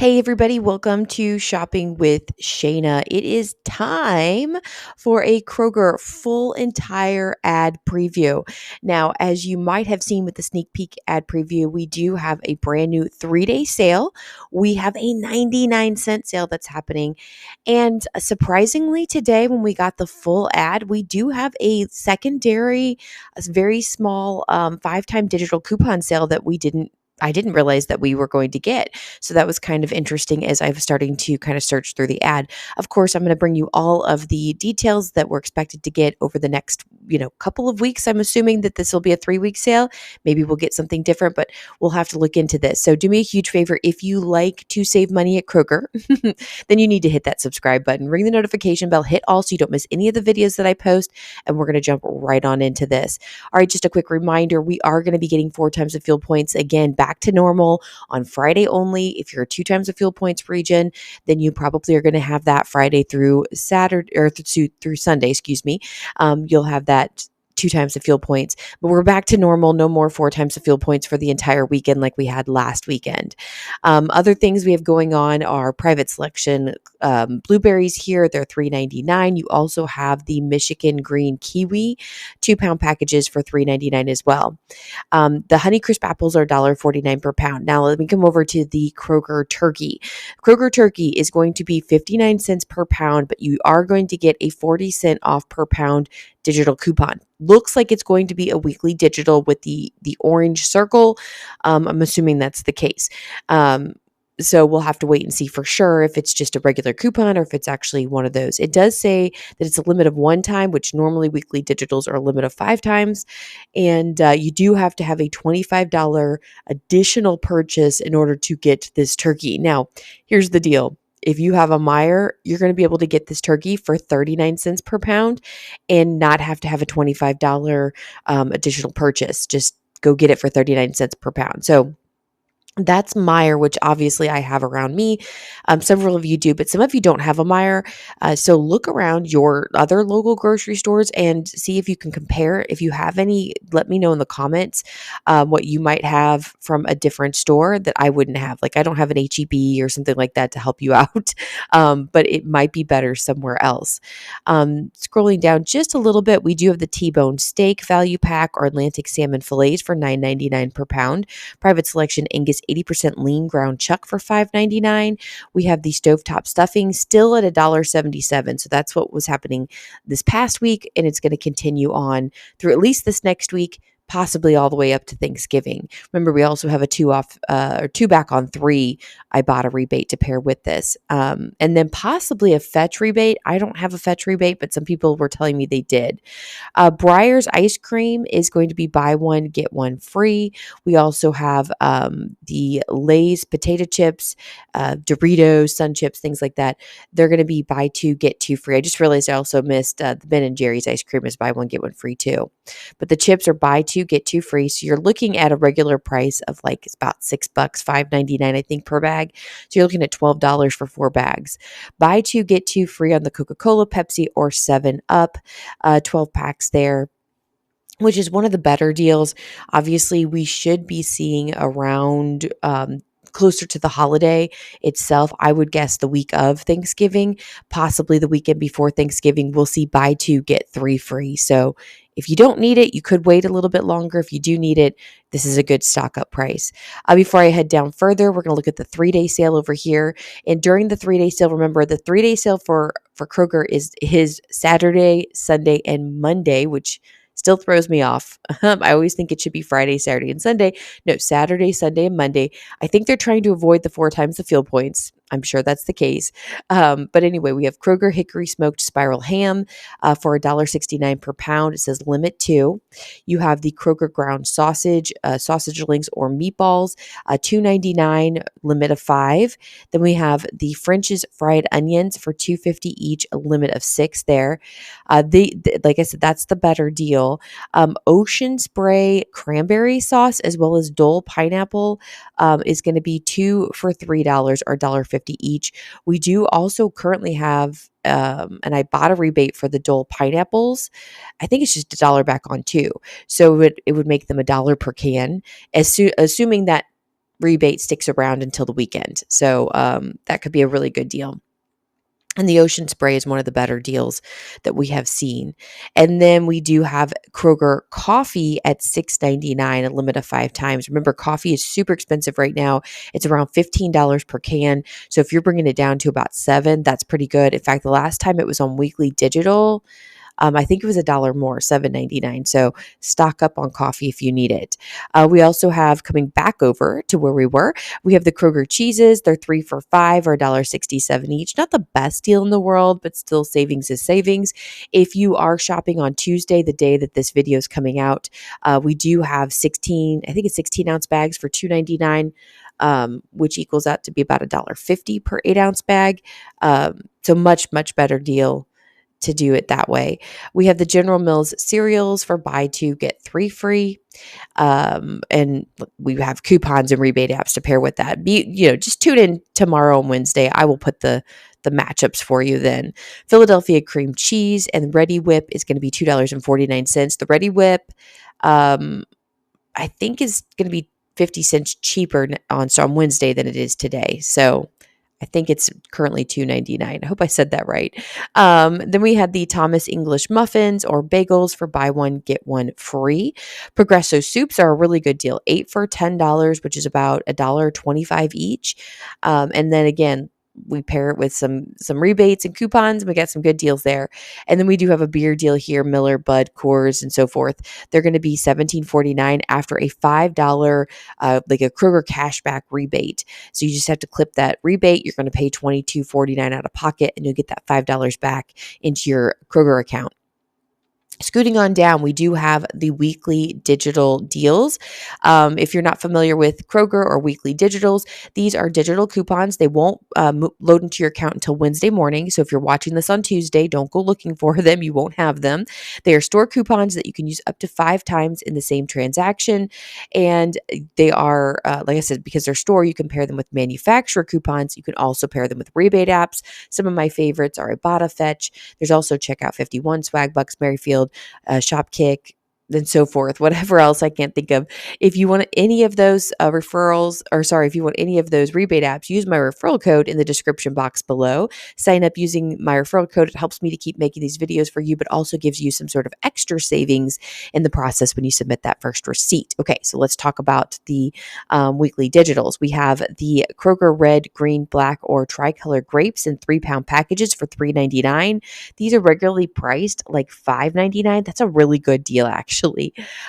Hey, everybody, welcome to Shopping with Shana. It is time for a Kroger full entire ad preview. Now, as you might have seen with the sneak peek ad preview, we do have a brand new 3-day sale. We have a 99-cent sale that's happening. And surprisingly, today, when we got the full ad, we do have a secondary, a very small 5-time digital coupon sale that I didn't realize that we were going to get. So that was kind of interesting as I was starting to kind of search through the ad. Of course, I'm going to bring you all of the details that we're expected to get over the next, couple of weeks. I'm assuming that this will be a 3-week sale. Maybe we'll get something different, but we'll have to look into this. So do me a huge favor. If you like to save money at Kroger, then you need to hit that subscribe button, ring the notification bell, hit all so you don't miss any of the videos that I post. And we're going to jump right on into this. All right, just a quick reminder, we are going to be getting 4 times the fuel points again, back to normal on Friday only. If you're a 2 times the fuel points region, then you probably are going to have that Friday through Saturday or through Sunday, excuse me. You'll have that 2 times the fuel points, but we're back to normal. No more 4 times the fuel points for the entire weekend like we had last weekend. Other things we have going on are private selection blueberries here. They're $3.99. You also have the Michigan green kiwi 2-pound packages for $3.99 as well. The Honeycrisp apples are $1.49 per pound. Now let me come over to the Kroger turkey. Kroger turkey is going to be 59 cents per pound, but you are going to get a 40-cent off per pound digital coupon. Looks like it's going to be a weekly digital with the orange circle. I'm assuming that's the case. So we'll have to wait and see for sure if it's just a regular coupon or if it's actually one of those. It does say that it's a limit of 1 time, which normally weekly digitals are a limit of 5 times. And you do have to have a $25 additional purchase in order to get this turkey. Now, here's the deal. If you have a Meijer, you're going to be able to get this turkey for 39 cents per pound and not have to have a $25 additional purchase. Just go get it for 39 cents per pound. So that's Meijer, which obviously I have around me. Several of you do, but some of you don't have a Meijer. So look around your other local grocery stores and see if you can compare. If you have any, let me know in the comments what you might have from a different store that I wouldn't have. Like I don't have an HEB or something like that to help you out, but it might be better somewhere else. Scrolling down just a little bit, we do have the T-bone steak value pack or Atlantic salmon fillets for $9.99 per pound. Private selection Angus 80% lean ground chuck for $5.99. We have the stovetop stuffing still at $1.77. So that's what was happening this past week, and it's going to continue on through at least this next week, possibly all the way up to Thanksgiving. Remember, we also have a 2 off or 2 back on 3 Ibotta rebate to pair with this. And then possibly a fetch rebate. I don't have a fetch rebate, but some people were telling me they did. Breyer's ice cream is going to be buy one, get one free. We also have the Lay's potato chips, Doritos, Sun Chips, things like that. They're going to be buy 2, get 2 free. I just realized I also missed the Ben & Jerry's ice cream is buy one, get one free too. But the chips are buy 2, get 2 free. So you're looking at a regular price of like it's about $6, $5.99, I think, per bag. So you're looking at $12 for 4 bags. Buy 2, get 2 free on the Coca-Cola, Pepsi, or 7-Up. 12 packs there, which is one of the better deals. Obviously, we should be seeing around closer to the holiday itself. I would guess the week of Thanksgiving, possibly the weekend before Thanksgiving, we'll see buy 2, get 3 free. So if you don't need it, you could wait a little bit longer. If you do need it, this is a good stock up price. Before I head down further, we're going to look at the 3-day sale over here. And during the 3-day sale, remember the 3-day sale for Kroger is Saturday, Sunday, and Monday, which still throws me off. I always think it should be Friday, Saturday, and Sunday. No, Saturday, Sunday, and Monday. I think they're trying to avoid the 4 times the fuel points. I'm sure that's the case. But anyway, we have Kroger Hickory Smoked Spiral Ham for $1.69 per pound. It says limit 2. You have the Kroger Ground Sausage, sausage links or meatballs, $2.99, limit of 5. Then we have the French's Fried Onions for $2.50 each, a limit of 6 there. Like I said, that's the better deal. Ocean Spray Cranberry Sauce as well as Dole Pineapple is going to be 2 for $3 or $1.50 each. We do also currently have an Ibotta rebate for the Dole pineapples. I think it's just $1 back on 2. So it would make them $1 per can, assuming that rebate sticks around until the weekend. So that could be a really good deal. And the Ocean Spray is one of the better deals that we have seen. And then we do have Kroger coffee at $6.99, a limit of 5 times. Remember, coffee is super expensive right now. It's around $15 per can. So if you're bringing it down to about 7, that's pretty good. In fact, the last time it was on Weekly Digital, I think it was $1 more, $7.99. So stock up on coffee if you need it. We also have, coming back over to where we were, we have the Kroger cheeses. They're 3 for $5 or $1.67 each. Not the best deal in the world, but still savings is savings. If you are shopping on Tuesday, the day that this video is coming out, we do have 16, I think it's 16-ounce bags for $2.99. Which equals out to be about $1.50 per 8-ounce bag. So much, much better deal to do it that way. We have the General Mills cereals for buy 2, get 3 free. And we have coupons and rebate apps to pair with that. Just tune in tomorrow on Wednesday. I will put the matchups for you then. Philadelphia cream cheese and Ready Whip is going to be $2.49. The Ready Whip, I think is going to be 50 cents cheaper on Wednesday than it is today. So I think it's currently $2.99. I hope I said that right. Then we had the Thomas English muffins or bagels for buy 1, get 1 free. Progresso soups are a really good deal. 8 for $10, which is about $1.25 each. And then again, we pair it with some rebates and coupons, and we got some good deals there. And then we do have a beer deal here, Miller, Bud, Coors, and so forth. They're going to be $17.49 after a $5 like a Kroger cashback rebate. So you just have to clip that rebate. You're going to pay $22.49 out of pocket, and you'll get that $5 back into your Kroger account. Scooting on down, we do have the weekly digital deals. If you're not familiar with Kroger or weekly digitals, these are digital coupons. They won't load into your account until Wednesday morning. So if you're watching this on Tuesday, don't go looking for them. You won't have them. They are store coupons that you can use up to 5 times in the same transaction. And they are, like I said, because they're store, you can pair them with manufacturer coupons. You can also pair them with rebate apps. Some of my favorites are Ibotta Fetch. There's also Checkout 51, Swagbucks, Merrifield, Shopkick, and so forth, whatever else I can't think of. If you want any of those if you want any of those rebate apps, use my referral code in the description box below. Sign up using my referral code. It helps me to keep making these videos for you, but also gives you some sort of extra savings in the process when you submit that first receipt. Okay, so let's talk about the weekly digitals. We have the Kroger red, green, black, or tricolor grapes in 3-pound packages for $3.99. These are regularly priced like $5.99. That's a really good deal, actually.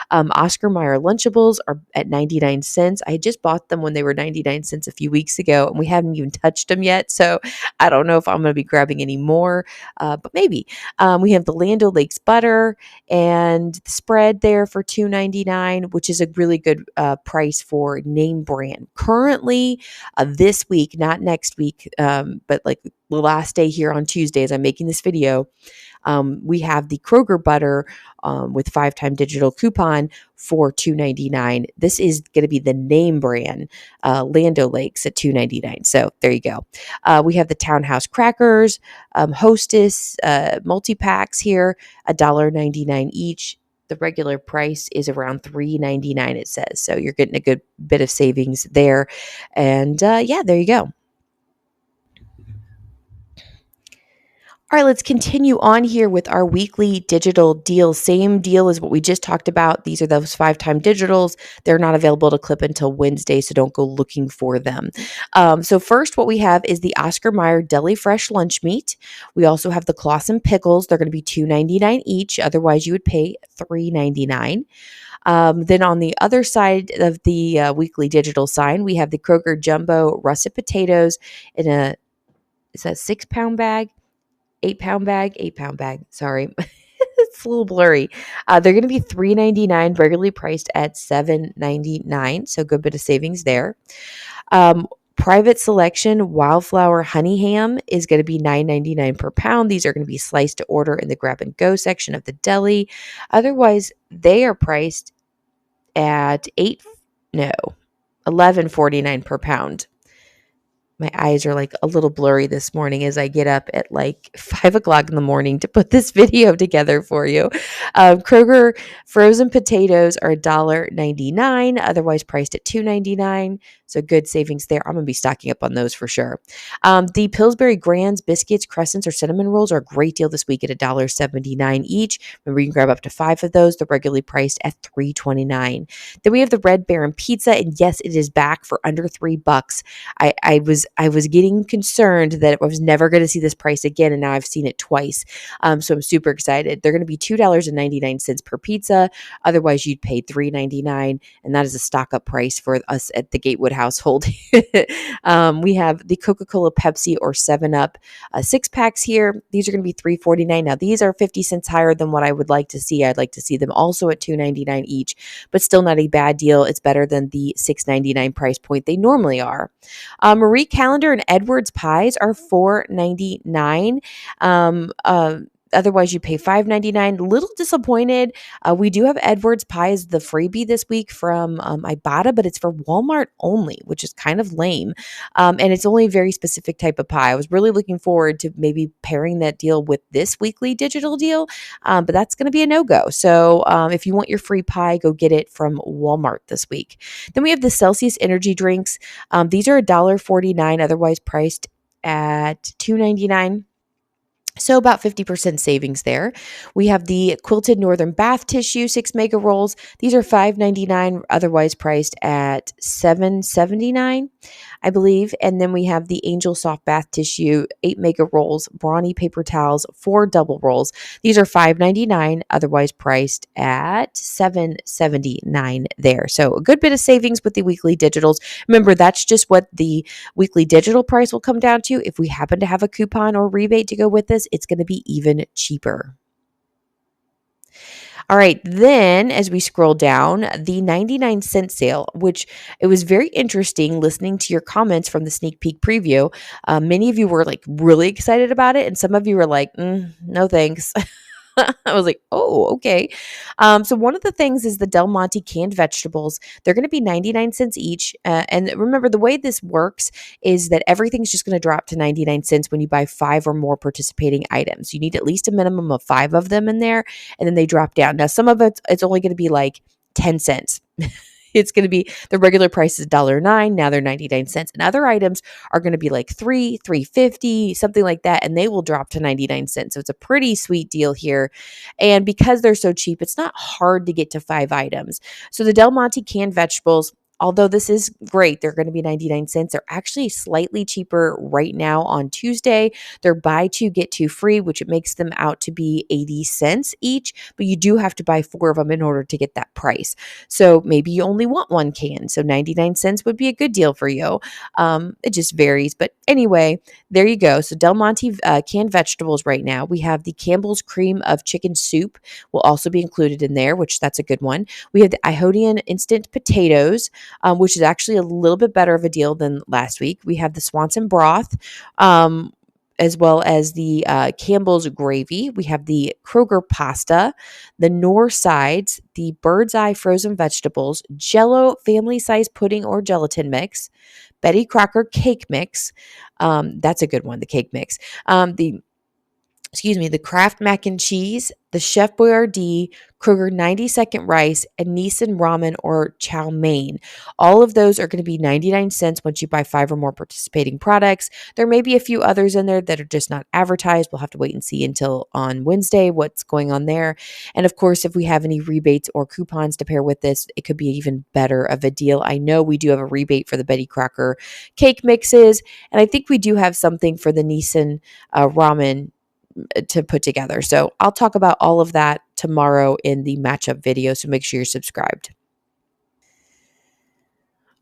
Oscar Mayer Lunchables are at 99 cents. I just bought them when they were 99 cents a few weeks ago, and we haven't even touched them yet. So I don't know if I'm going to be grabbing any more, but maybe. We have the Land O'Lakes butter and the spread there for $2.99, which is a really good price for name brand. Currently, this week, not next week, but like the last day here on Tuesday as I'm making this video, we have the Kroger butter with 5-time digital coupon for $2.99. This is going to be the name brand, Land O'Lakes at $2.99. So there you go. We have the Townhouse crackers, Hostess multi-packs here, $1.99 each. The regular price is around $3.99, it says. So you're getting a good bit of savings there. And yeah, there you go. All right, let's continue on here with our weekly digital deals. Same deal as what we just talked about. These are those 5-time digitals. They're not available to clip until Wednesday, so don't go looking for them. So first, what we have is the Oscar Mayer Deli Fresh Lunch Meat. We also have the Claussen Pickles. They're going to be $2.99 each. Otherwise, you would pay $3.99. Then on the other side of the weekly digital sign, we have the Kroger Jumbo Russet Potatoes in a 6-pound bag? 8-pound bag. Sorry. It's a little blurry. They're going to be $3.99, regularly priced at $7.99. So good bit of savings there. Private Selection Wildflower Honey Ham is going to be $9.99 per pound. These are going to be sliced to order in the grab and go section of the deli. Otherwise, they are priced at $11.49 per pound. My eyes are like a little blurry this morning as I get up at like 5 o'clock in the morning to put this video together for you. Kroger frozen potatoes are $1.99, otherwise priced at $2.99. So good savings there. I'm going to be stocking up on those for sure. The Pillsbury Grands biscuits, crescents, or cinnamon rolls are a great deal this week at $1.79 each. Remember, you can grab up to 5 of those. They're regularly priced at $3.29. Then we have the Red Baron pizza, and yes, it is back for under $3. I was getting concerned that I was never going to see this price again, and now I've seen it twice. So I'm super excited. They're going to be $2.99 per pizza. Otherwise, you'd pay $3.99, and that is a stock up price for us at the Gatewood household. We have the Coca-Cola, Pepsi, or 7-Up 6-packs here. These are going to be $3.49. Now, these are 50 cents higher than what I would like to see. I'd like to see them also at $2.99 each, but still not a bad deal. It's better than the $6.99 price point they normally are. Marie Callender and Edwards pies are $4.99. Otherwise, you pay $5.99. Little disappointed. We do have Edwards pie as the freebie this week from Ibotta, but it's for Walmart only, which is kind of lame. And it's only a very specific type of pie. I was really looking forward to maybe pairing that deal with this weekly digital deal, but that's going to be a no-go. So if you want your free pie, go get it from Walmart this week. Then we have the Celsius energy drinks. These are $1.49, otherwise priced at $2.99. So about 50% savings there. We have the Quilted Northern Bath Tissue 6 mega rolls. These are $5.99, otherwise priced at $7.79, I believe. And then we have the Angel Soft Bath Tissue 8 mega rolls, Brawny paper towels, 4 double rolls. These are $5.99, otherwise priced at $7.79 there. So a good bit of savings with the weekly digitals. Remember, that's just what the weekly digital price will come down to. If we happen to have a coupon or rebate to go with this, it's going to be even cheaper. All right, then as we scroll down, the 99-cent sale, which it was very interesting listening to your comments from the sneak peek preview. Many of you were like really excited about it, and some of you were like, no thanks. I was like, oh, okay. So one of the things is the Del Monte canned vegetables. They're going to be 99 cents each. And remember, the way this works is that everything's just going to drop to 99 cents when you buy 5 or more participating items. You need at least a minimum of 5 of them in there, and then they drop down. Now, some of it's only going to be like 10 cents. It's going to be the regular price is $1.09. Now they're 99 cents. And other items are going to be like $3.50, something like that. And they will drop to 99 cents. So it's a pretty sweet deal here. And because they're so cheap, it's not hard to get to 5 items. So the Del Monte canned vegetables, although this is great, they're going to be 99 cents. They're actually slightly cheaper right now on Tuesday. They're buy 2, get 2 free, which it makes them out to be 80 cents each, but you do have to buy 4 of them in order to get that price. So maybe you only want 1 can. So 99 cents would be a good deal for you. It just varies. But anyway, there you go. So Del Monte canned vegetables right now. We have the Campbell's cream of chicken soup will also be included in there, which that's a good one. We have the Ihodian instant potatoes, which is actually a little bit better of a deal than last week. We have the Swanson broth, as well as the Campbell's gravy. We have the Kroger pasta, the Knorr sides, the Bird's Eye frozen vegetables, Jell-O family-size pudding or gelatin mix, Betty Crocker cake mix. That's a good one, the cake mix. The Kraft mac and cheese, the Chef Boyardee, Kroger 90-second rice, and Nissan ramen or chow mein. All of those are going to be 99 cents once you buy 5 or more participating products. There may be a few others in there that are just not advertised. We'll have to wait and see until on Wednesday what's going on there. And of course, if we have any rebates or coupons to pair with this, it could be even better of a deal. I know we do have a rebate for the Betty Crocker cake mixes, and I think we do have something for the Nissan ramen to put together. So I'll talk about all of that tomorrow in the matchup video. So make sure you're subscribed.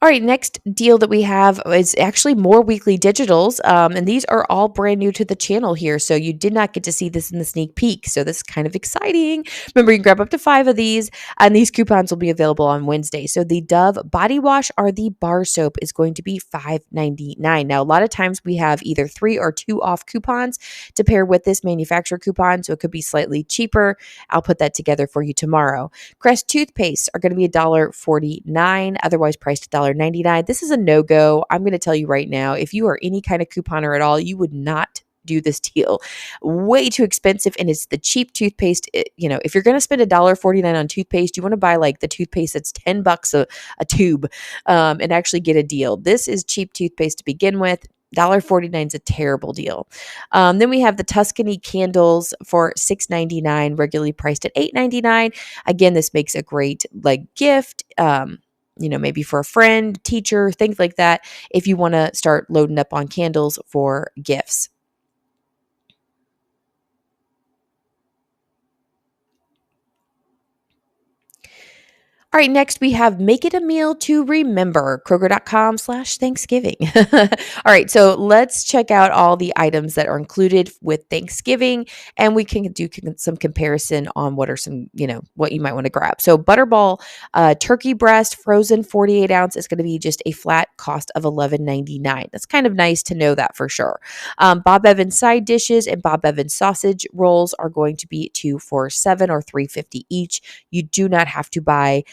All right, next deal that we have is actually more weekly digitals, and these are all brand new to the channel here, so you did not get to see this in the sneak peek, so this is kind of exciting. Remember, you can grab up to 5 of these, and these coupons will be available on Wednesday. So the Dove body wash or the bar soap is going to be $5.99. Now, a lot of times we have either 3 or 2 off coupons to pair with this manufacturer coupon, so it could be slightly cheaper. I'll put that together for you tomorrow. Crest toothpaste are going to be $1.49, otherwise priced $1.99. $1.99. This is a no-go. I'm going to tell you right now, if you are any kind of couponer at all, you would not do this deal. Way too expensive, and it's the cheap toothpaste. If you're going to spend $1.49 on toothpaste, you want to buy like the toothpaste that's $10 a tube, and actually get a deal. This is cheap toothpaste to begin with. $1.49 is a terrible deal. Then we have the Tuscany candles for $6.99, regularly priced at $8.99. Again, this makes a great gift. Maybe for a friend, teacher, things like that, if you want to start loading up on candles for gifts. All right, next we have Make It a Meal to Remember, Kroger.com/Thanksgiving. All right, so let's check out all the items that are included with Thanksgiving, and we can do some comparison on what are some, what you might want to grab. So Butterball turkey breast, frozen 48 ounce, is going to be just a flat cost of $11.99. That's kind of nice to know that for sure. Bob Evans side dishes and Bob Evans sausage rolls are going to be 2 for $7 or $3.50 each. You do not have to buy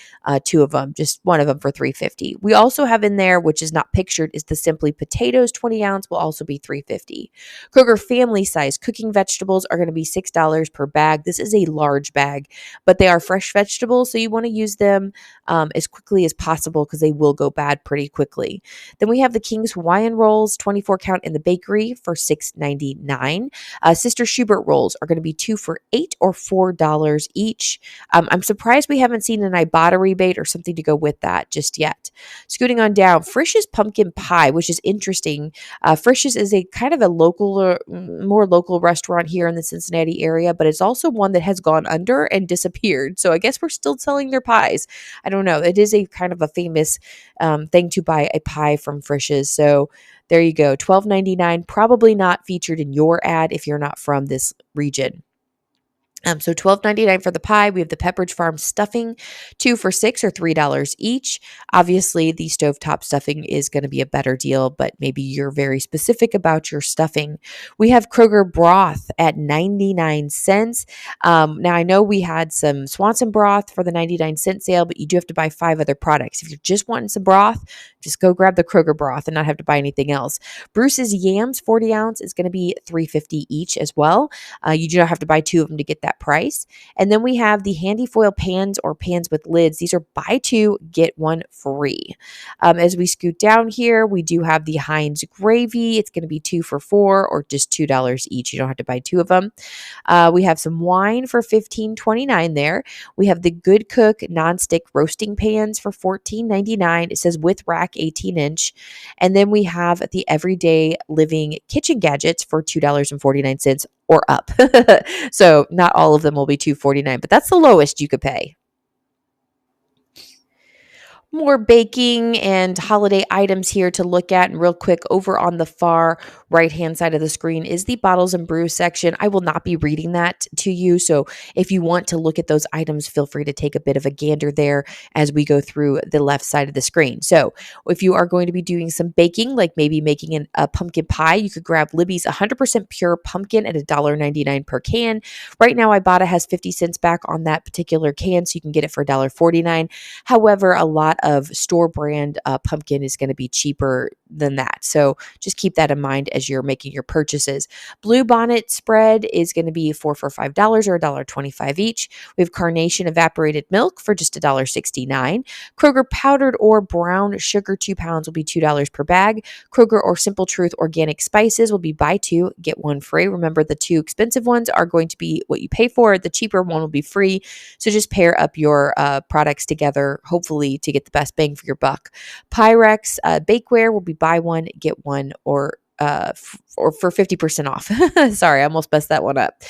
two of them, just one of them for $3.50. We also have in there, which is not pictured, is the Simply Potatoes 20 ounce will also be $3.50. Kroger family size cooking vegetables are going to be $6 per bag. This is a large bag, but they are fresh vegetables, so you want to use them as quickly as possible because they will go bad pretty quickly. Then we have the King's Hawaiian rolls, 24 count in the bakery for $6.99. Sister Schubert rolls are going to be 2 for $8 or $4 each. I'm surprised we haven't seen an Ibotta rebate or something to go with that just yet. Scooting on down, Frisch's pumpkin pie, which is interesting. Frisch's is a kind of a more local restaurant here in the Cincinnati area, but it's also one that has gone under and disappeared. So I guess we're still selling their pies. I don't know. It is a kind of a famous thing to buy a pie from Frisch's. So there you go. $12.99, probably not featured in your ad if you're not from this region. So $12.99 for the pie. We have the Pepperidge Farm stuffing, 2 for $6 or $3 each. Obviously, the stovetop stuffing is going to be a better deal, but maybe you're very specific about your stuffing. We have Kroger broth at 99 cents. Now, I know we had some Swanson broth for the 99-cent sale, but you do have to buy 5 other products. If you're just wanting some broth, just go grab the Kroger broth and not have to buy anything else. Bruce's yams, 40 ounce, is going to be $3.50 each as well. You do not have to buy 2 of them to get that price. And then we have the handy foil pans or pans with lids. These are buy 2, get 1 free. As we scoot down here, we do have the Heinz gravy. It's going to be 2 for $4 or just $2 each. You don't have to buy 2 of them. We have some wine for $15.29 there. We have the Good Cook nonstick roasting pans for $14.99. It says with rack 18-inch. And then we have the Everyday Living kitchen gadgets for $2.49 or up. So not all of them will be $2.49, but that's the lowest you could pay. More baking and holiday items here to look at. And real quick, over on the far right-hand side of the screen is the bottles and brews section. I will not be reading that to you. So if you want to look at those items, feel free to take a bit of a gander there as we go through the left side of the screen. So if you are going to be doing some baking, like maybe making a pumpkin pie, you could grab Libby's 100% pure pumpkin at $1.99 per can. Right now, Ibotta has 50 cents back on that particular can, so you can get it for $1.49. However, a lot of store brand pumpkin is going to be cheaper than that. So just keep that in mind as you're making your purchases. Blue Bonnet spread is going to be 4 for $5 or $1.25 each. We have Carnation evaporated milk for just $1.69. Kroger powdered or brown sugar 2 pounds will be $2 per bag. Kroger or Simple Truth organic spices will be buy 2, get 1 free. Remember, the 2 expensive ones are going to be what you pay for. The cheaper one will be free. So just pair up your products together, hopefully to get the best bang for your buck. Pyrex bakeware will be buy 1, get 1 or for 50% off. Sorry, I almost messed that one up.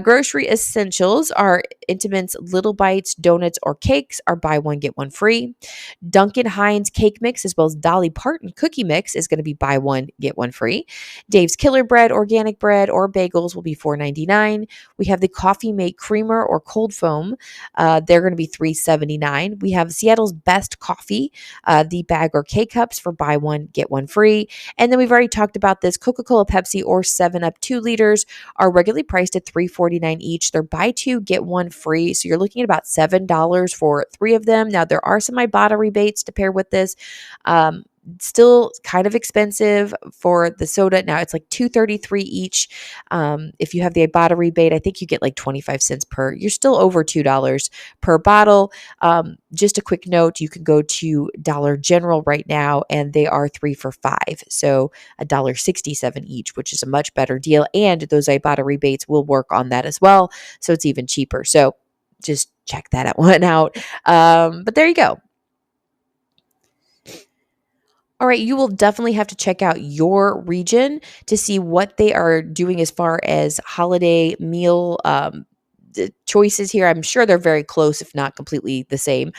Grocery essentials are Intimates, Little Bites, donuts, or cakes are buy 1, get 1 free. Duncan Hines cake mix as well as Dolly Parton cookie mix is going to be buy 1, get 1 free. Dave's Killer Bread, organic bread, or bagels will be $4.99. We have the Coffee Mate creamer or cold foam. They're going to be $3.79. We have Seattle's Best Coffee, the bag or K-cups for buy 1, get 1 free. And then we've already talked about about this, Coca-Cola, Pepsi, or 7-Up 2 liters are regularly priced at $3.49 each. They're buy two, get one free. So you're looking at about $7 for 3 of them. Now, there are some Ibotta rebates to pair with this. Still kind of expensive for the soda. Now it's like $2.33 each. If you have the Ibotta rebate, I think you get like 25 cents per. You're still over $2 per bottle. Just a quick note, you can go to Dollar General right now and they are 3 for $5. So $1.67 each, which is a much better deal. And those Ibotta rebates will work on that as well. So it's even cheaper. So just check that one out. But there you go. All right, you will definitely have to check out your region to see what they are doing as far as holiday meal the choices here. I'm sure they're very close, if not completely the same.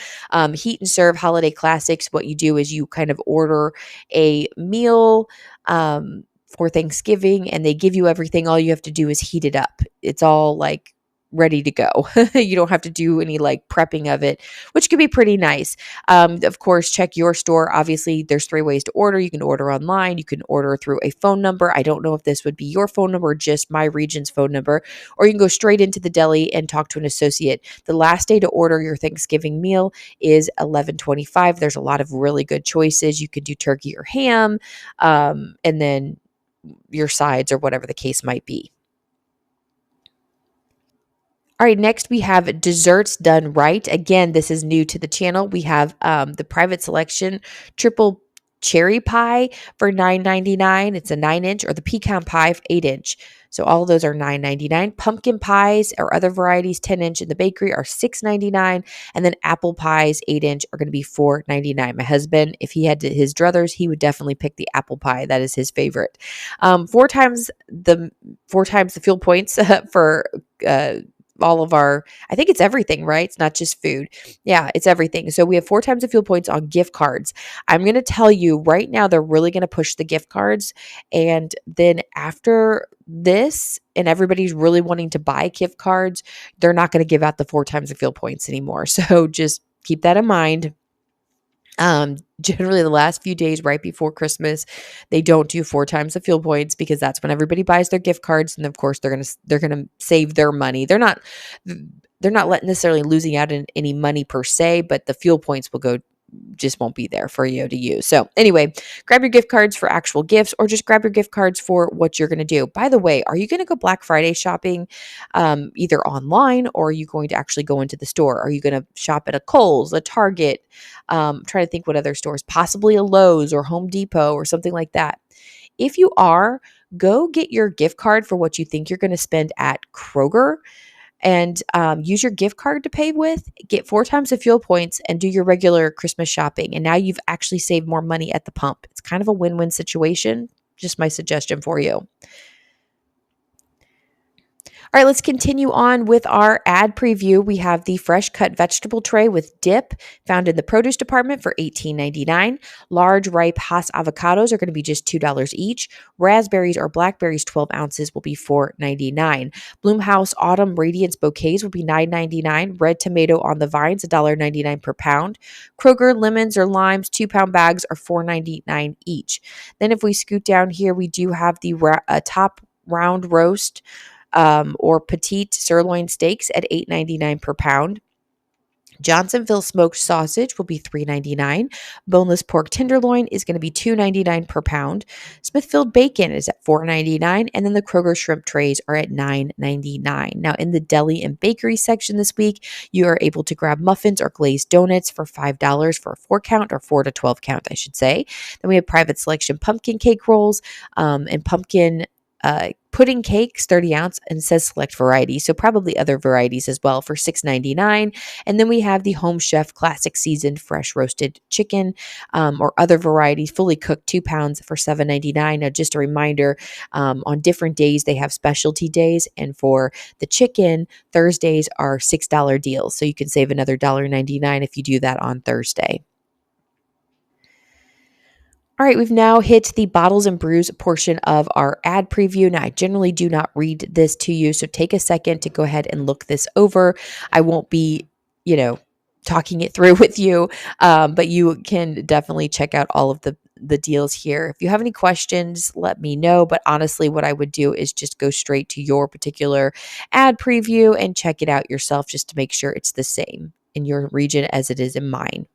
Heat and Serve Holiday Classics, what you do is you kind of order a meal for Thanksgiving and they give you everything. All you have to do is heat it up. It's all like ready to go. You don't have to do any like prepping of it, which can be pretty nice. Of course, check your store. Obviously, there's 3 ways to order. You can order online. You can order through a phone number. I don't know if this would be your phone number or just my region's phone number, or you can go straight into the deli and talk to an associate. The last day to order your Thanksgiving meal is 11/25. There's a lot of really good choices. You could do turkey or ham, and then your sides or whatever the case might be. All right, next we have desserts done right. Again, this is new to the channel. We have the private selection triple cherry pie for $9.99. It's a 9-inch, or the pecan pie 8-inch. So all of those are $9.99. Pumpkin pies or other varieties 10-inch in the bakery are $6.99, and then apple pies 8-inch are going to be $4.99. My husband, if he had his druthers, he would definitely pick the apple pie. That is his favorite. 4 times the fuel points for all of our, I think it's everything, right? It's not just food. Yeah, it's everything. So we have 4 times the fuel points on gift cards. I'm going to tell you right now, they're really going to push the gift cards. And then after this, and everybody's really wanting to buy gift cards, they're not going to give out the 4 times the fuel points anymore. So just keep that in mind. Generally the last few days right before Christmas, they don't do 4 times the fuel points because that's when everybody buys their gift cards, and of course they're gonna save their money. They're not necessarily losing out in any money per se, but the fuel points will go, just won't be there for you to use. So anyway, grab your gift cards for actual gifts, or just grab your gift cards for what you're going to do. By the way, are you going to go Black Friday shopping either online, or are you going to actually go into the store? Are you going to shop at a Kohl's, a Target? Trying to think what other stores, possibly a Lowe's or Home Depot or something like that. If you are, go get your gift card for what you think you're going to spend at Kroger, and use your gift card to pay with, get 4 times the fuel points, and do your regular Christmas shopping. And now you've actually saved more money at the pump. It's kind of a win-win situation. Just my suggestion for you. All right, let's continue on with our ad preview. We have the fresh cut vegetable tray with dip found in the produce department for $18.99. Large ripe Hass avocados are going to be just $2 each. Raspberries or blackberries 12 ounces will be $4.99. Bloomhouse Autumn Radiance bouquets will be $9.99. Red tomato on the vines $1.99 per pound. Kroger lemons or limes 2-pound bags are $4.99 each. Then if we scoot down here, we do have the top round roast or petite sirloin steaks at $8.99 per pound. Johnsonville smoked sausage will be $3.99. Boneless pork tenderloin is going to be $2.99 per pound. Smithfield bacon is at $4.99, and then the Kroger shrimp trays are at $9.99. Now, in the deli and bakery section this week, you are able to grab muffins or glazed donuts for $5 for a 4-count, or 4 to 12 count, I should say. Then we have private selection pumpkin cake rolls and pumpkin pudding cakes, 30 ounce, and it says select variety. So probably other varieties as well for $6.99. And then we have the Home Chef Classic Seasoned Fresh Roasted Chicken or other varieties, fully cooked 2 pounds for $7.99. Now, just a reminder, on different days, they have specialty days. And for the chicken, Thursdays are $6 deals. So you can save another $1.99 if you do that on Thursday. All right, we've now hit the bottles and brews portion of our ad preview. Now, I generally do not read this to you, so take a second to go ahead and look this over. I won't be, talking it through with you, but you can definitely check out all of the deals here. If you have any questions, let me know. But honestly, what I would do is just go straight to your particular ad preview and check it out yourself just to make sure it's the same in your region as it is in mine.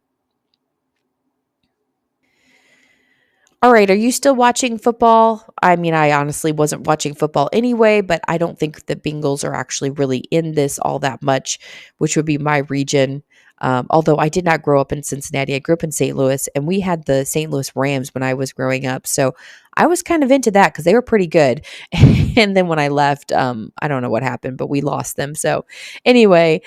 All right, are you still watching football? I mean, I honestly wasn't watching football anyway, but I don't think the Bengals are actually really in this all that much, which would be my region. Although I did not grow up in Cincinnati, I grew up in St. Louis, and we had the St. Louis Rams when I was growing up. So I was kind of into that because they were pretty good. And then when I left, I don't know what happened, but we lost them. So anyway,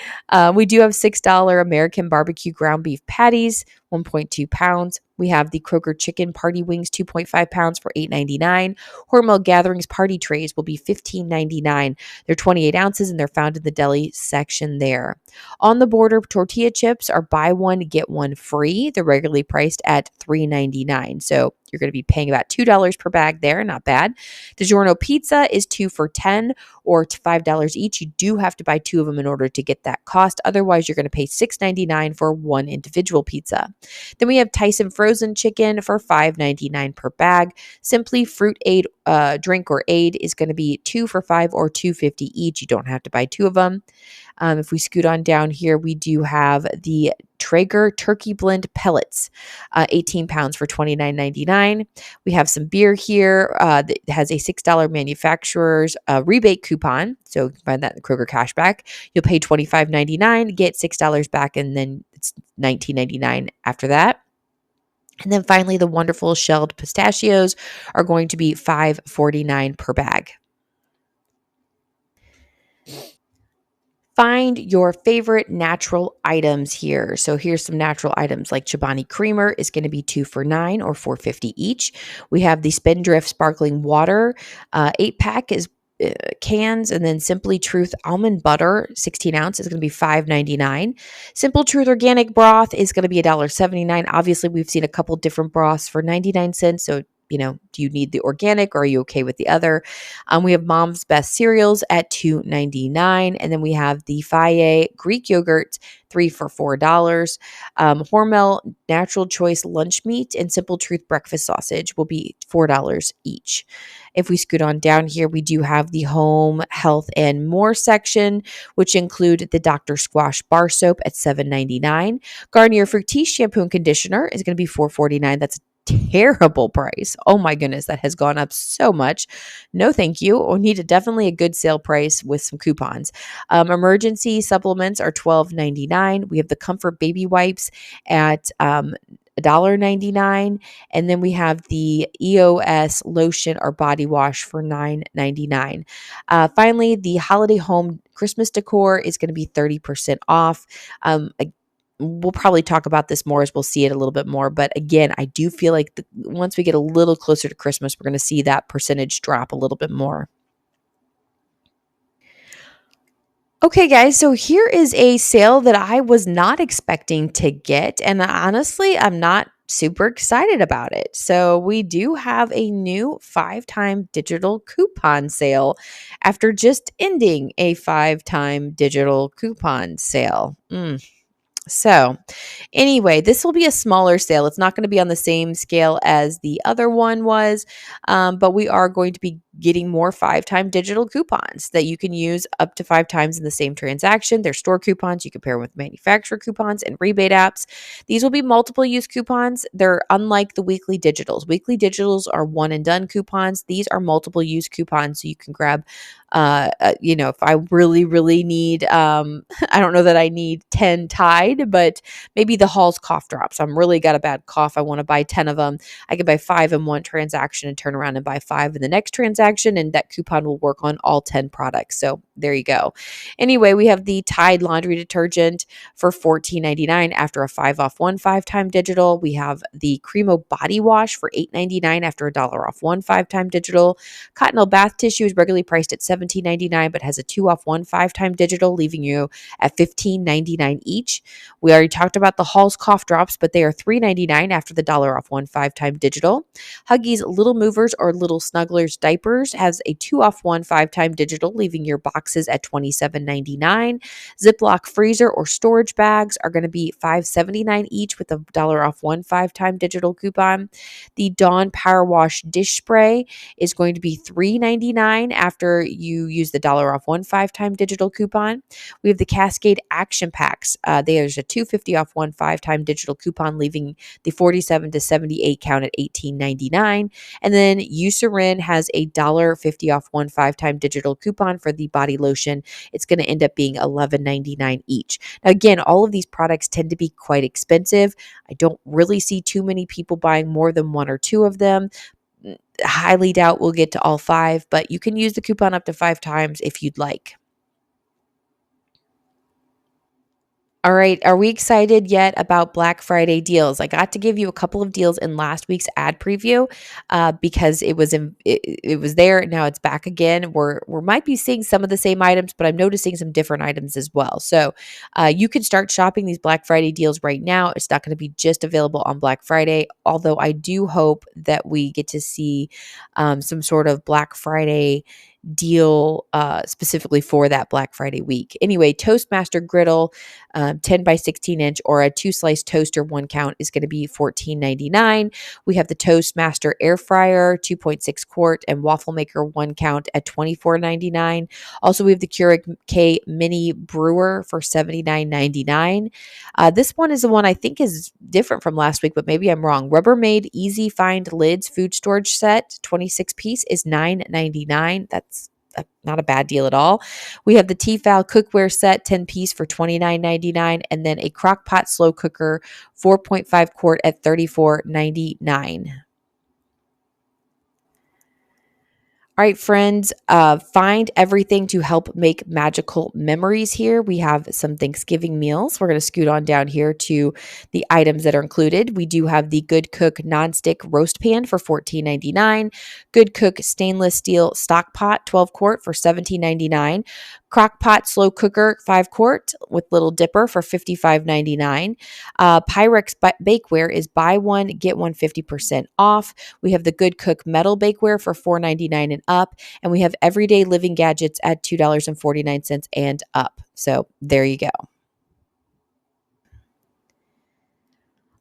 we do have $6 American barbecue ground beef patties, 1.2 pounds. We have the Kroger chicken party wings, 2.5 pounds for $8.99. Hormel Gatherings party trays will be $15.99. They're 28 ounces and they're found in the deli section there. On the border, tortilla chips are buy one, get one free. They're regularly priced at $3.99. So you're going to be paying about $2 per bag there. Not bad. DiGiorno pizza is 2 for $10 or $5 each. You do have to buy 2 of them in order to get that cost. Otherwise, you're going to pay $6.99 for one individual pizza. Then we have Tyson frozen chicken for $5.99 per bag. Simply Fruit Aid drink or aid is going to be 2 for $5 or $2.50 each. You don't have to buy 2 of them. If we scoot on down here, we do have the Traeger Turkey Blend Pellets, 18 pounds for $29.99. We have some beer here that has a $6 manufacturer's rebate coupon. So you can find that in the Kroger cashback. You'll pay $25.99, get $6 back, and then it's $19.99 after that. And then finally, the wonderful shelled pistachios are going to be $5.49 per bag. Find your favorite natural items here. So here's some natural items like Chobani Creamer is going to be 2 for $9 or $4.50 each. We have the Spindrift Sparkling Water 8-pack is cans, and then Simply Truth Almond Butter 16 ounce is going to be $5.99. Simple Truth Organic Broth is going to be $1.79. Obviously, we've seen a couple different broths for 99 cents. So do you need the organic or are you okay with the other? We have Mom's Best Cereals at $2.99. And then we have the Faye Greek Yogurt, 3 for $4. Hormel Natural Choice Lunch Meat and Simple Truth Breakfast Sausage will be $4 each. If we scoot on down here, we do have the Home, Health, and More section, which include the Dr. Squash Bar Soap at $7.99. Garnier Fructis Shampoo and Conditioner is going to be $4.49. That's terrible price. Oh my goodness, that has gone up so much. No, thank you. We need definitely a good sale price with some coupons. Emergency supplements are $12.99. We have the Comfort Baby Wipes at $1.99. And then we have the EOS lotion or body wash for $9.99. Finally, the Holiday Home Christmas decor is going to be 30% off. We'll probably talk about this more as we'll see it a little bit more. But again, I do feel like once we get a little closer to Christmas, we're going to see that percentage drop a little bit more. Okay, guys, so here is a sale that I was not expecting to get. And honestly, I'm not super excited about it. So we do have a new 5-time digital coupon sale after just ending a 5-time digital coupon sale. So anyway, this will be a smaller sale. It's not going to be on the same scale as the other one was, but we are going to be getting more 5-time digital coupons that you can use up to 5 times in the same transaction. They're store coupons. You can pair them with manufacturer coupons and rebate apps. These will be multiple use coupons. They're unlike the weekly digitals. Weekly digitals are one and done coupons. These are multiple use coupons. So you can grab if I really, really need, I don't know that I need 10 Tide, but maybe the Hall's cough drops. I'm really got a bad cough. I want to buy 10 of them. I can buy 5 in one transaction and turn around and buy 5 in the next transaction. And that coupon will work on all 10 products. So there you go. Anyway, we have the Tide laundry detergent for $14.99 after a 5 off 1 5-time digital. We have the Cremo body wash for $8.99 after a $1 off 1 5-time digital. Cottonelle bath tissue is regularly priced at $17.99, but has a 2 off 1 5-time digital, leaving you at $15.99 each. We already talked about the Hall's cough drops, but they are $3.99 after the $1 off 1 5-time digital. Huggies Little Movers or Little Snugglers diapers diapers has a 2-off-1 5-time digital, leaving your boxes at $27.99. Ziploc freezer or storage bags are going to be $5.79 each with a $1 off 1 5-time digital coupon. The Dawn Power Wash dish spray is going to be $3.99 after you use the $1 off 1 5-time digital coupon. We have the Cascade Action Packs. There's a $2.50 off 1 5-time digital coupon, leaving the 47 to 78 count at $18.99. And then Eucerin has a $1.50 off 1 5-time digital coupon for the body lotion. It's going to end up being $11.99 each. Now, again, all of these products tend to be quite expensive. I don't really see too many people buying more than one or two of them. Highly doubt we'll get to all five, but you can use the coupon up to 5 times if you'd like. All right. Are we excited yet about Black Friday deals? I got to give you a couple of deals in last week's ad preview because it was there. Now it's back again. We might be seeing some of the same items, but I'm noticing some different items as well. So you can start shopping these Black Friday deals right now. It's not going to be just available on Black Friday, although I do hope that we get to see some sort of Black Friday deal specifically for that Black Friday week. Anyway, Toastmaster griddle, 10 by 16 inch or a 2-slice toaster 1 count is going to be $14.99. We have the Toastmaster air fryer, 2.6 quart and waffle maker 1 count at $24.99. Also, we have the Keurig K mini brewer for $79.99. This one is the one I think is different from last week, but maybe I'm wrong. Rubbermaid Easy Find Lids food storage set, 26 piece is $9.99. That's not a bad deal at all. We have the Tefal cookware set, 10 piece for $29.99, and then a crock pot slow cooker, 4.5 quart at $34.99. All right, friends, find everything to help make magical memories here. We have some Thanksgiving meals. We're going to scoot on down here to the items that are included. We do have the Good Cook nonstick roast pan for $14.99, Good Cook stainless steel stock pot 12 quart for $17.99, crock pot slow cooker 5 quart with little dipper for $55.99. Pyrex bakeware is buy one, get one 50% off. We have the Good Cook metal bakeware for $4.99 and up, and we have everyday living gadgets at $2.49 and up. So there you go.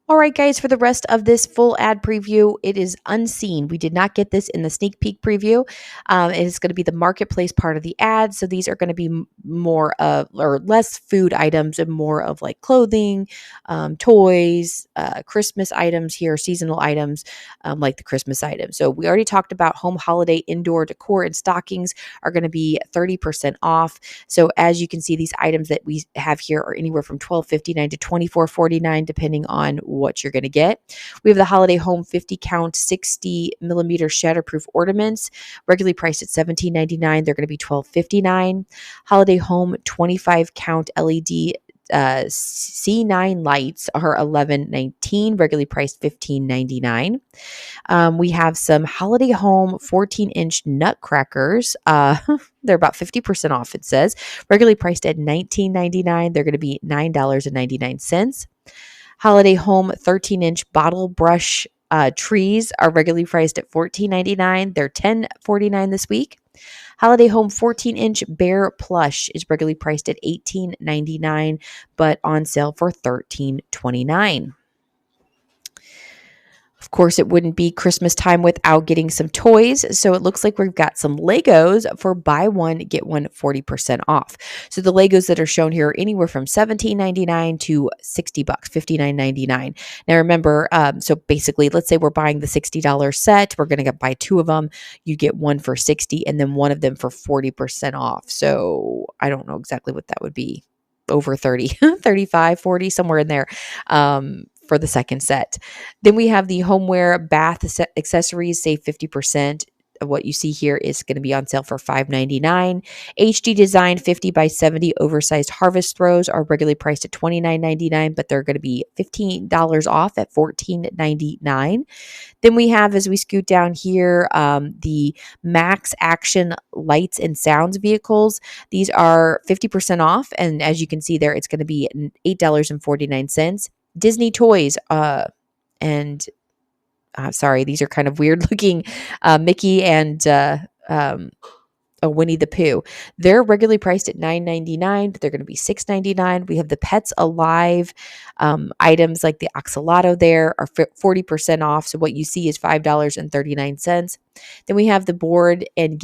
All right, guys, for the rest of this full ad preview, it is unseen. We did not get this in the sneak peek preview. It is going to be the marketplace part of the ad. So these are going to be more of or less food items and more of like clothing, toys, Christmas items here, seasonal items like the Christmas items. So we already talked about home holiday indoor decor and stockings are going to be 30% off. So as you can see, these items that we have here are anywhere from $12.59 to $24.49, depending on what you're going to get. We have the Holiday Home 50 count 60 millimeter shatterproof ornaments, regularly priced at $17.99. They're going to be $12.59. Holiday Home 25 count LED C9 lights are $11.19, regularly priced $15.99. We have some Holiday Home 14-inch nutcrackers. They're about 50% off, it says. Regularly priced at $19.99. They're going to be $9.99. Holiday Home 13-inch bottle brush trees are regularly priced at $14.99. They're $10.49 this week. Holiday Home 14-inch Bear Plush is regularly priced at $18.99, but on sale for $13.29. Of course, it wouldn't be Christmas time without getting some toys. So it looks like we've got some Legos for buy one, get one 40% off. So the Legos that are shown here are anywhere from $17.99 to $60, $59.99. Now remember, so basically, let's say we're buying the $60 set. We're going to buy 2 of them. You get one for $60 and then one of them for 40% off. So I don't know exactly what that would be. Over 30, 35, 40, somewhere in there. For the second set. Then we have the homeware bath accessories, save 50%. What you see here is going to be on sale for $5.99. HD Design 50 by 70 oversized harvest throws are regularly priced at $29.99, but they're going to be $15 off at $14.99. Then we have, as we scoot down here, the Max Action lights and sounds vehicles. These are 50% off, and as you can see there, it's going to be $8.49. Disney toys, and sorry, these are kind of weird looking Mickey and a Winnie the Pooh. They're regularly priced at $9.99, but they're going to be $6.99. We have the Pets Alive items like the Axolotl there are 40% off. So what you see is $5.39. Then we have the board and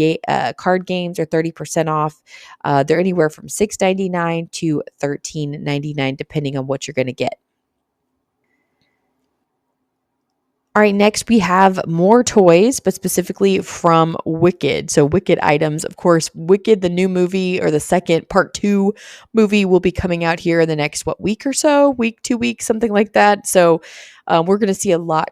card games are 30% off. They're anywhere from $6.99 to $13.99, depending on what you're going to get. All right, next we have more toys, but specifically from Wicked. So, Wicked items. Of course, Wicked, the new movie or the second part 2 movie will be coming out here in the next, week or so? Week, 2 weeks, something like that. So, we're going to see a lot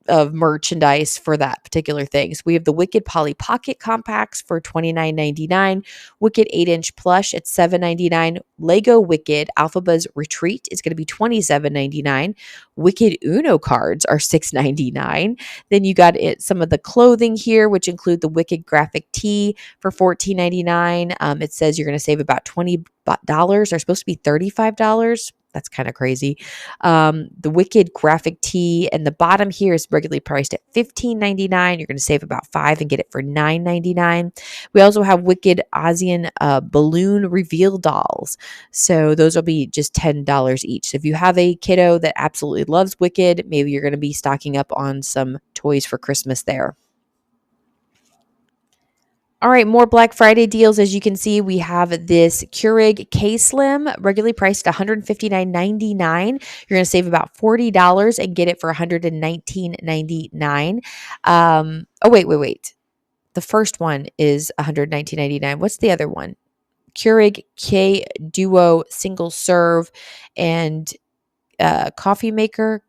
of merchandise for that particular thing. So we have the Wicked Polly Pocket Compacts for $29.99, Wicked 8-inch plush at $7.99, Lego Wicked Alphabas Retreat is going to be $27.99, Wicked Uno cards are $6.99. Then you got some of the clothing here, which include the Wicked graphic tee for $14.99. It says you're going to save about $20. They're supposed to be $35. That's kind of crazy. The Wicked graphic tee and the bottom here is regularly priced at $15.99. You're going to save about $5 and get it for $9.99. We also have Wicked ASEAN balloon reveal dolls. So those will be just $10 each. So if you have a kiddo that absolutely loves Wicked, maybe you're going to be stocking up on some toys for Christmas there. All right, more Black Friday deals. As you can see, we have this Keurig K-Slim, regularly priced at $159.99. You're going to save about $40 and get it for $119.99. Wait. The first one is $119.99. What's the other one? Keurig K Duo single serve and coffee maker.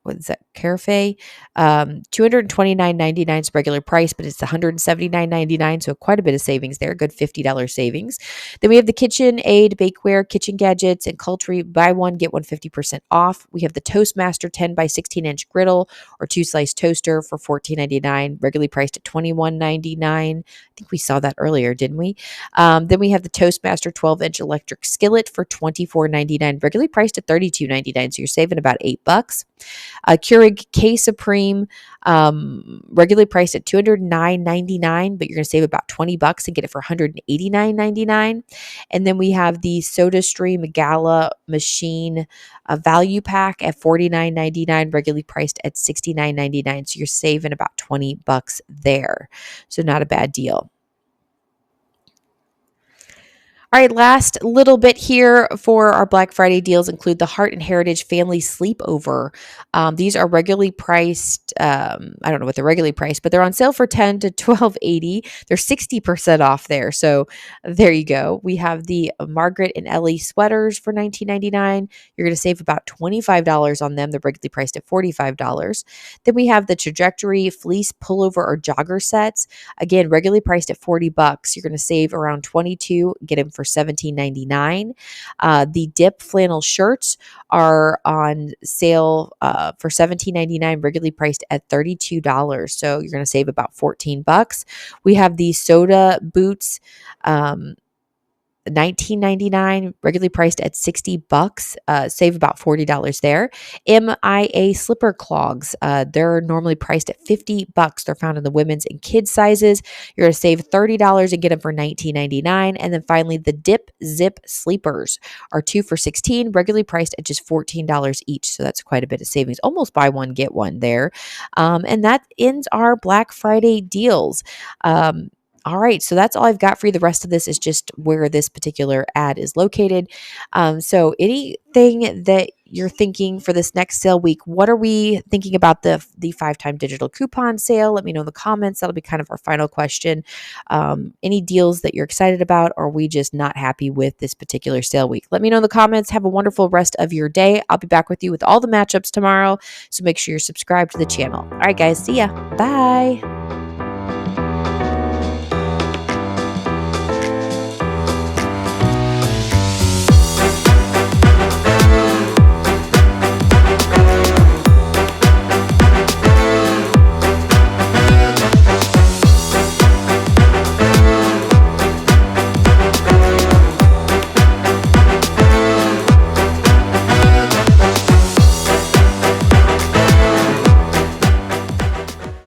What is that? Carafe, $229.99 is regular price, but it's $179.99, so quite a bit of savings there, good $50 savings. Then we have the KitchenAid bakeware, kitchen gadgets, and Culture buy one get one 50% off. We have the Toastmaster 10 by 16-inch griddle or 2-slice toaster for $14.99, regularly priced at $21.99. I think we saw that earlier, didn't we? Then we have the Toastmaster 12-inch electric skillet for $24.99, regularly priced at $32.99, so you're saving about $8. Keurig K Supreme, regularly priced at $209.99, but you're going to save about $20 and get it for $189.99. And then we have the SodaStream Gala machine value pack at $49.99, regularly priced at $69.99. So you're saving about $20 there. So not a bad deal. All right, last little bit here for our Black Friday deals include the Heart and Heritage Family Sleepover. These are regularly priced. I don't know what they're regularly priced, but they're on sale for $10 to $12.80. They're 60% off there. So there you go. We have the Margaret and Ellie sweaters for $19.99. You're going to save about $25 on them. They're regularly priced at $45. Then we have the Trajectory Fleece Pullover or Jogger sets. Again, regularly priced at $40. You're going to save around $22. Get them for $17.99. The Dip flannel shirts are on sale for $17.99, regularly priced at $32. So you're going to save about $14. We have the Soda boots, $19.99, regularly priced at $60. Save about $40 there. MIA slipper clogs, they're normally priced at $50. They're found in the women's and kids sizes. You're going to save $30 and get them for $19.99. And then finally, the Dip Zip sleepers are 2 for $16, regularly priced at just $14 each. So that's quite a bit of savings. Almost buy one, get one there. And that ends our Black Friday deals. All right, so that's all I've got for you. The rest of this is just where this particular ad is located. So anything that you're thinking for this next sale week, what are we thinking about the 5-time digital coupon sale? Let me know in the comments. That'll be kind of our final question. Any deals that you're excited about, or are we just not happy with this particular sale week? Let me know in the comments. Have a wonderful rest of your day. I'll be back with you with all the matchups tomorrow, so make sure you're subscribed to the channel. All right, guys, see ya. Bye.